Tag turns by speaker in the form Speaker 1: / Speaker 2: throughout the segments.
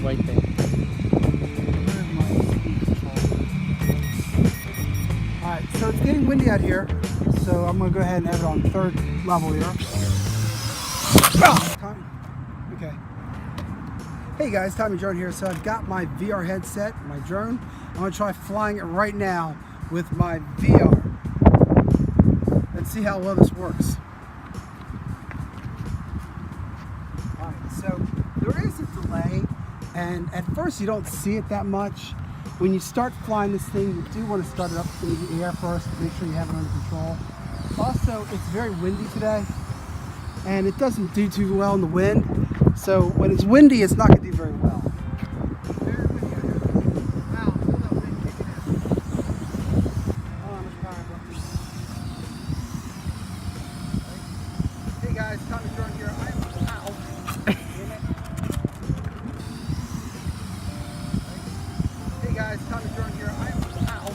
Speaker 1: right there.
Speaker 2: Alright, so it's getting windy out here, so I'm going to go ahead and have it on third level here. Okay. Hey guys, Tommy Drone here. So I've got my VR headset, my drone. I'm going to try flying it right now with my VR. Let's see how well this works. Alright, so there is a delay, and at first you don't see it that much. When you start flying this thing, you do want to start it up in the air first to make sure you have it under control. Also, it's very windy today, and it doesn't do too well in the wind. So when it's windy, it's not going to do very well. Very windy out here. Wow, look at that wind kicking in. Oh, how much power I've got. Hey guys, Tommy Drone here. I am out. Hey guys, Tommy Drone here. I am out.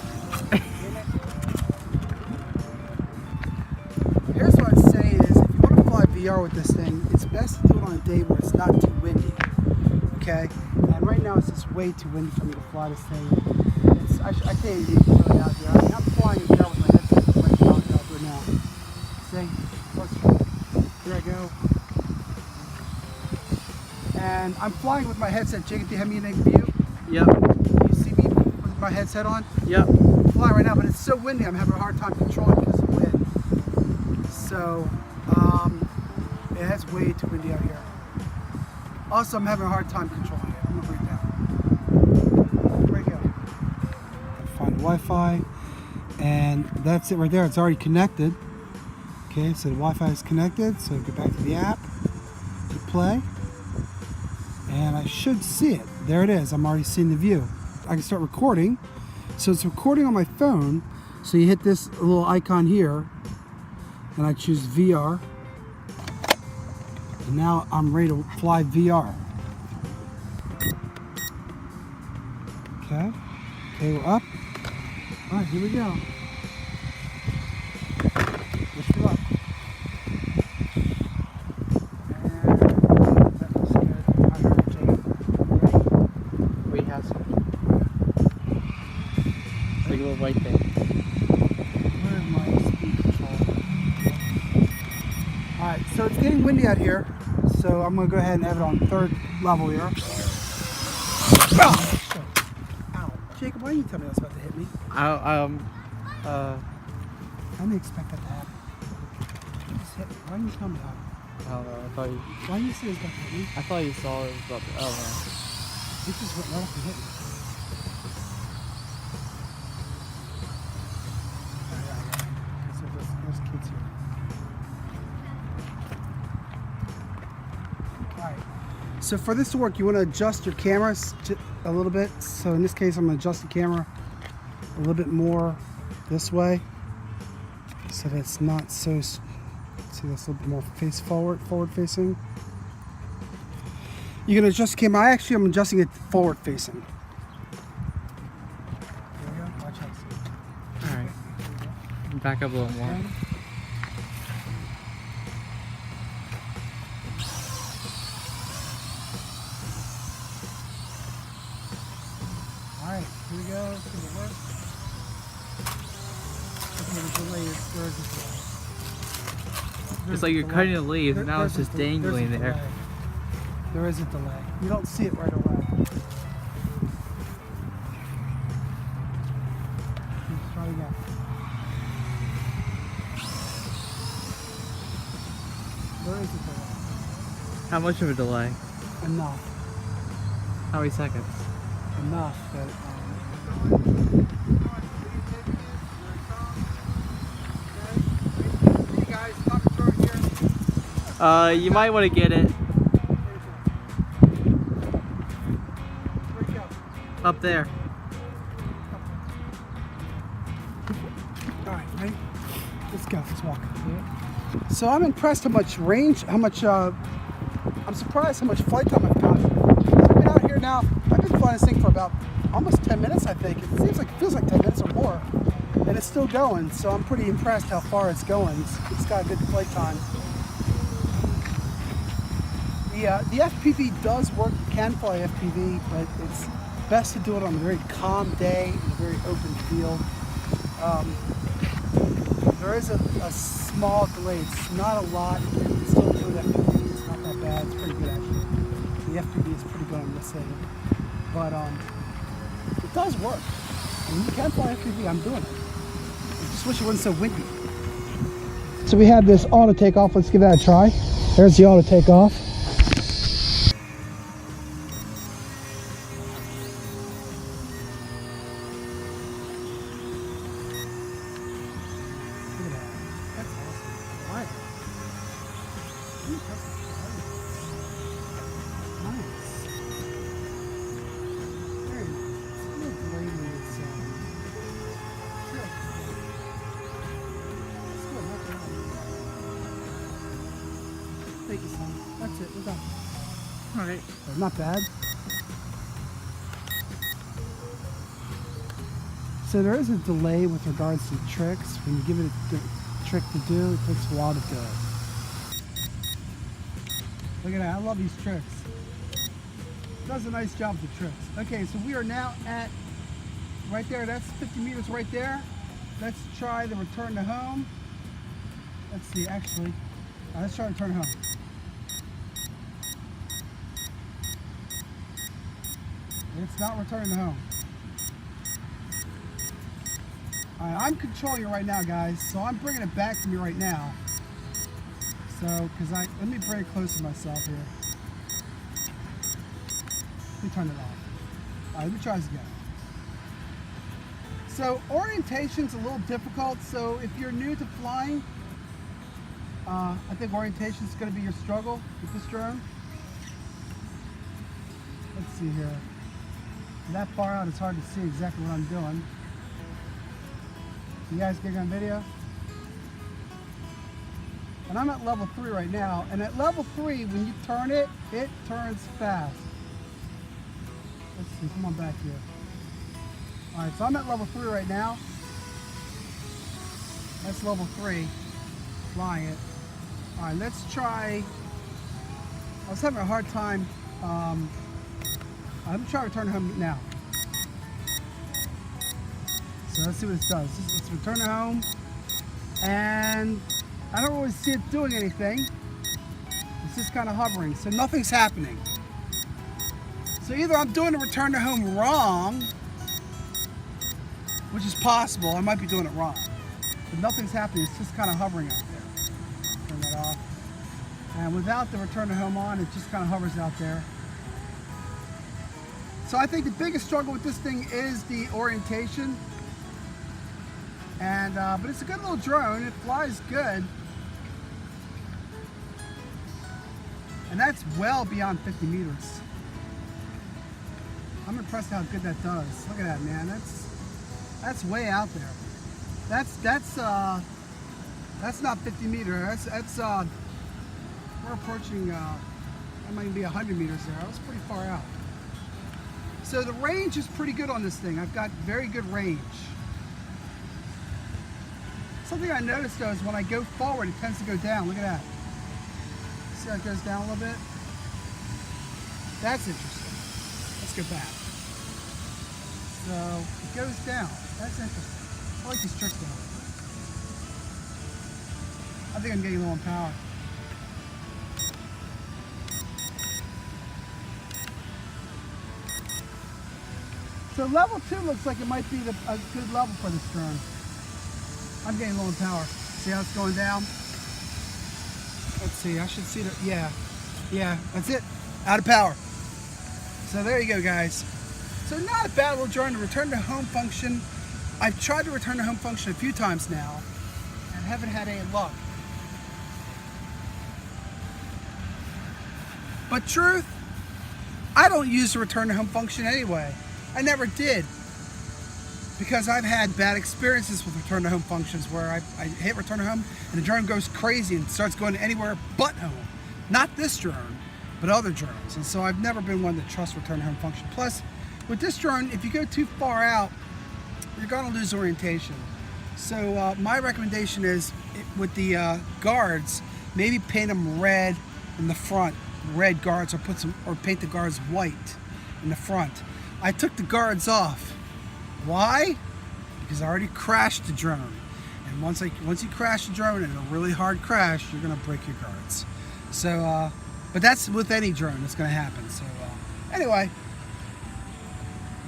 Speaker 2: Here's what I'd say is, if you want to fly VR with this thing, it's best to do it on a day where it's not too windy. Okay? And right now it's just way too windy for me to fly this thing. I can't even get really out here. I mean, I'm flying VR with my headset right now. See? Here I go. And I'm flying with my headset. Jacob, do you have me in a view?
Speaker 1: Yep.
Speaker 2: You see me with my headset on?
Speaker 1: Yep.
Speaker 2: I'm flying right now, but it's so windy I'm having a hard time controlling it because of the wind. So, yeah, it's way too windy out here. Also, I'm having a hard time controlling it. I'm gonna break down. Break out. Find Wi-Fi, and that's it right there. It's already connected. Okay, so the Wi-Fi is connected. So go back to the app, hit play, and I should see it. There it is. I'm already seeing the view. I can start recording. So it's recording on my phone. So you hit this little icon here, and I choose VR. And now I'm ready to fly VR. Okay, we're up. All right, here we go. Wish me luck. And that looks good. I heard it, Jacob. Ready?
Speaker 1: We have something. Like a little right there.
Speaker 2: Where's my speed control? Alright, so it's getting windy out here, so I'm going to go ahead and have it on third level here. Ow! Jacob, why didn't you tell me that was about to hit me?
Speaker 1: I
Speaker 2: didn't expect that to happen. It just hit me. Why didn't you tell me that?
Speaker 1: don't know. I thought you.
Speaker 2: Why didn't you say it was about to hit me?
Speaker 1: I thought you saw it was about to. Oh man.
Speaker 2: It just went right up and hit me. There's kids here. Alright, so for this to work, you want to adjust your cameras a little bit. So in this case, I'm going to adjust the camera a little bit more this way, so that it's not so, see, that's a little bit more forward facing. You can adjust the camera. I'm adjusting it forward facing. There we go. Watch out.
Speaker 1: Alright. Back up a little more.
Speaker 2: Okay. Alright, here we go. It's going to work. There's a delay.
Speaker 1: It's like you're cutting the leaves, and now it's just dangling there.
Speaker 2: There is a delay. You don't see it right away. Let's try again. There is a delay.
Speaker 1: How much of a delay?
Speaker 2: Enough.
Speaker 1: How many seconds?
Speaker 2: Enough that Hey guys, Tommy Drone here.
Speaker 1: You might want to get it
Speaker 2: Where'd you go?
Speaker 1: up there.
Speaker 2: Alright, ready? Let's go, let's walk. So I'm impressed how much range, I'm surprised how much flight time I've got. I've been out here now, I've been flying this thing for about almost 10 minutes, I think. It feels like 10 minutes or more. And it's still going, so I'm pretty impressed how far it's going. It's got a good flight time. The FPV does work, can fly FPV, but it's best to do it on a very calm day in a very open field. There is a small delay. It's not a lot. You can still do it FPV. It's not that bad. It's pretty good actually. The FPV is pretty good on this thing, but it does work. I mean, you can fly FPV. I'm doing it. I just wish it wasn't so windy. So we have this auto takeoff. Let's give that a try. There's the auto takeoff. Look at that. That's awesome. Right. Nice. Very nice. It's a little delayed when it's good. It's good. Not bad. Thank you, son. That's it. We're done.
Speaker 1: Alright.
Speaker 2: Not bad. So there is a delay with regards to tricks. When you give it a trick to do, it takes a while to do it. Look at that. I love these tricks. It does a nice job with the tricks. Okay, so we are now at right there. That's 50 meters right there. Let's try the return to home. Let's see, actually. Let's try return to home. It's not returning to home. Alright, I'm controlling it right now, guys. So I'm bringing it back to me right now. So, let me bring it close to myself here. Let me turn it off. Alright, let me try this again. So, orientation's a little difficult. So, if you're new to flying, I think orientation's going to be your struggle with this drone. Let's see here. That far out, it's hard to see exactly what I'm doing. You guys getting on video? And I'm at level 3 right now. And at level 3, when you turn it, it turns fast. Let's see, come on back here. All right, so I'm at level 3 right now. That's level 3, flying it. All right, let's try. I was having a hard time. I'm trying to return home now. So let's see what it does. It's return home, and I don't really see it doing anything. It's just kind of hovering, so nothing's happening. So either I'm doing the return to home wrong, which is possible. I might be doing it wrong, but nothing's happening. It's just kind of hovering out there. Turn that off. And without the return to home on, it just kind of hovers out there. So I think the biggest struggle with this thing is the orientation. And but it's a good little drone. It flies good. And that's well beyond 50 meters. I'm impressed how good that does. Look at that, man. That's way out there. That's not 50 meters. That's we're approaching. That might even be 100 meters there. That's pretty far out. So the range is pretty good on this thing. I've got very good range. Something I noticed though is when I go forward, it tends to go down. Look at that. See how it goes down a little bit? That's interesting. Let's go back. So it goes down. That's interesting. I like these tricks though. I think I'm getting low on power. So level 2 looks like it might be a good level for this drone. I'm getting low in power. See how it's going down? Let's see, I should see that. Yeah, that's it. Out of power. So there you go, guys. So not a bad little drone to return to home function. I've tried to return to home function a few times now and haven't had any luck. But truth, I don't use the return to home function anyway. I never did, because I've had bad experiences with return to home functions where I hit return to home and the drone goes crazy and starts going anywhere but home. Not this drone, but other drones. And so I've never been one to trust return to home function. Plus, with this drone, if you go too far out, you're going to lose orientation. So my recommendation is, with the guards, maybe paint them red in the front red guards or paint the guards white in the front. I took the guards off. Why? Because I already crashed the drone. And once you crash the drone in a really hard crash, you're gonna break your guards. So, but that's with any drone that's gonna happen. So, anyway,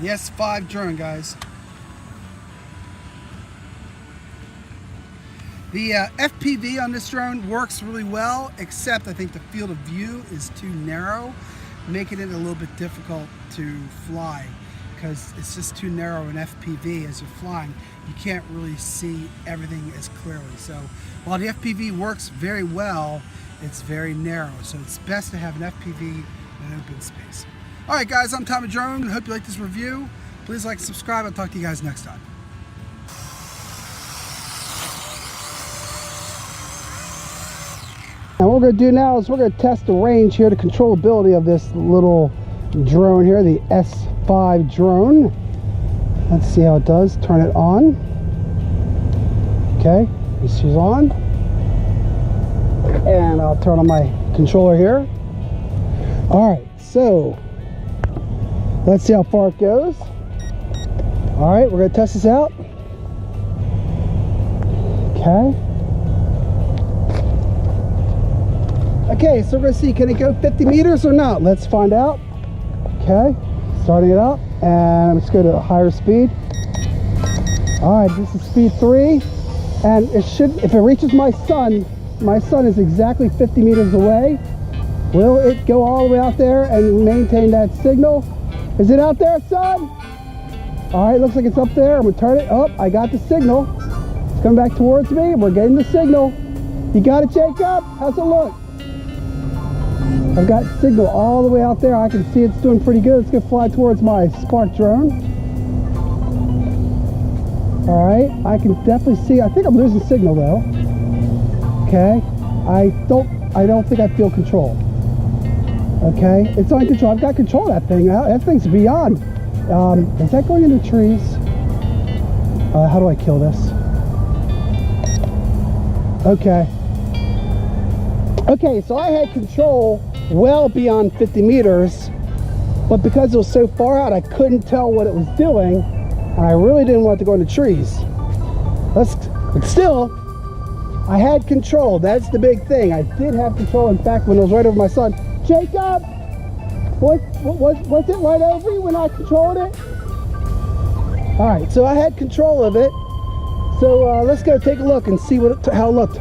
Speaker 2: the S5 drone, guys. The FPV on this drone works really well, except I think the field of view is too narrow, making it a little bit difficult to fly, because it's just too narrow in FPV as you're flying. You can't really see everything as clearly. So while the FPV works very well, it's very narrow. So it's best to have an FPV in an open space. All right, guys, I'm Tommy Drone. I hope you like this review. Please like and subscribe. I'll talk to you guys next time. And what we're going to do now is we're going to test the range here, the controllability of this little drone here, the S5 drone. Let's see how it does. Turn it on. Okay, this is on. And I'll turn on my controller here. All right, so let's see how far it goes. All right, we're going to test this out. Okay. Okay, so we're going to see, can it go 50 meters or not? Let's find out. Okay, starting it up, and let's go to a higher speed. All right, this is speed 3, and it should, if it reaches my sun is exactly 50 meters away. Will it go all the way out there and maintain that signal? Is it out there, son? All right, looks like it's up there. I'm gonna turn it. Oh, I got the signal. It's coming back towards me. We're getting the signal. You got it, Jacob? How's it look? I've got signal all the way out there. I can see it's doing pretty good. It's gonna fly towards my Spark drone. All right, I can definitely see. I think I'm losing signal though. Okay, I don't think I feel control. Okay, it's on control. I've got control of that thing. That thing's beyond. Is that going into trees? How do I kill this? Okay. Okay, so I had control well beyond 50 meters, but because it was so far out, I couldn't tell what it was doing, and I really didn't want it to go into trees. But still, I had control. That's the big thing. I did have control. In fact, when it was right over my son, Jacob, was it right over you when I controlled it? All right, so I had control of it. So let's go take a look and see how it looked.